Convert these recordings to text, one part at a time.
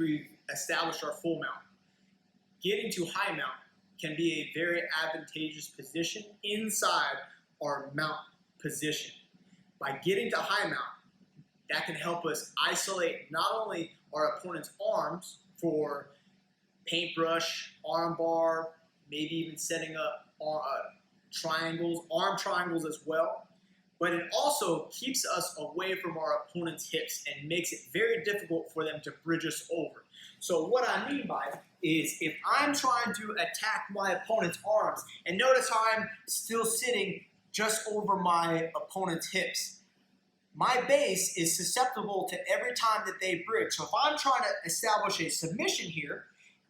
we've established our full mount, getting to high mount can be a very advantageous position inside our mount position. By getting to high mount, that can help us isolate not only our opponent's arms for paintbrush, arm bar, maybe even setting up triangles, arm triangles as well, but it also keeps us away from our opponent's hips and makes it very difficult for them to bridge us over. So what I mean by it is if I'm trying to attack my opponent's arms, and notice how I'm still sitting just over my opponent's hips, my base is susceptible to every time that they bridge. So if I'm trying to establish a submission here,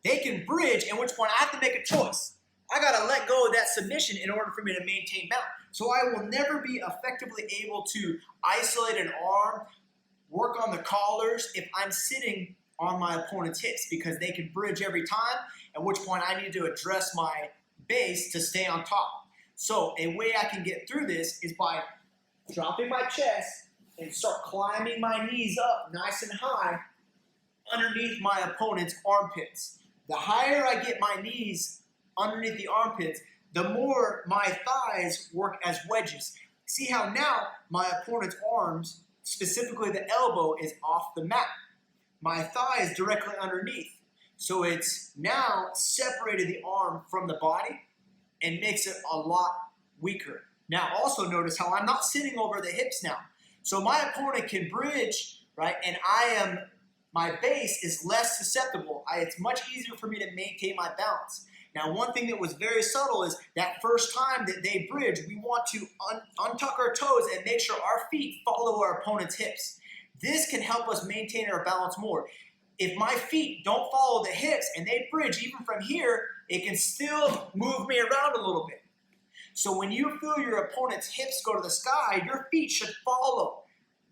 they can bridge, at which point I have to make a choice. I gotta let go of that submission in order for me to maintain mount. So I will never be effectively able to isolate an arm, work on the collars if I'm sitting on my opponent's hips, because they can bridge every time, at which point I need to address my base to stay on top. So a way I can get through this is by dropping my chest and start climbing my knees up nice and high underneath my opponent's armpits. The higher I get my knees underneath the armpits, the more my thighs work as wedges. See how now my opponent's arms, specifically the elbow, is off the mat. My thigh is directly underneath. So it's now separated the arm from the body and makes it a lot weaker. Now also notice how I'm not sitting over the hips now. So my opponent can bridge, right? And my base is less susceptible. It's much easier for me to maintain my balance. Now, one thing that was very subtle is that first time that they bridge, we want to untuck our toes and make sure our feet follow our opponent's hips. This can help us maintain our balance more. If my feet don't follow the hips and they bridge even from here, it can still move me around a little bit. So when you feel your opponent's hips go to the sky, your feet should follow,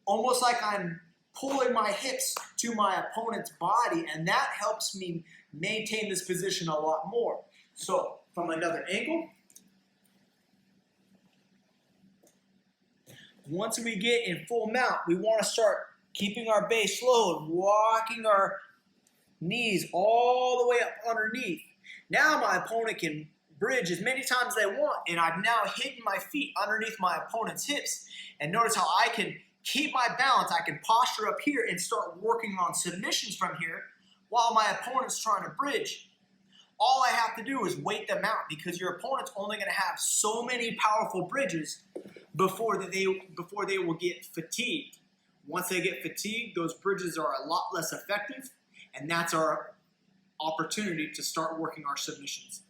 almost like I'm pulling my hips to my opponent's body, and that helps me maintain this position a lot more. So from another angle, once we get in full mount, we want to start keeping our base low and walking our knees all the way up underneath. Now my opponent can bridge as many times as they want, and I've now hidden my feet underneath my opponent's hips. And notice how I can keep my balance. I can posture up here and start working on submissions from here while my opponent's trying to bridge. All I have to do is wait them out, because your opponent's only going to have so many powerful bridges before they will get fatigued. Once they get fatigued, those bridges are a lot less effective, and that's our opportunity to start working our submissions.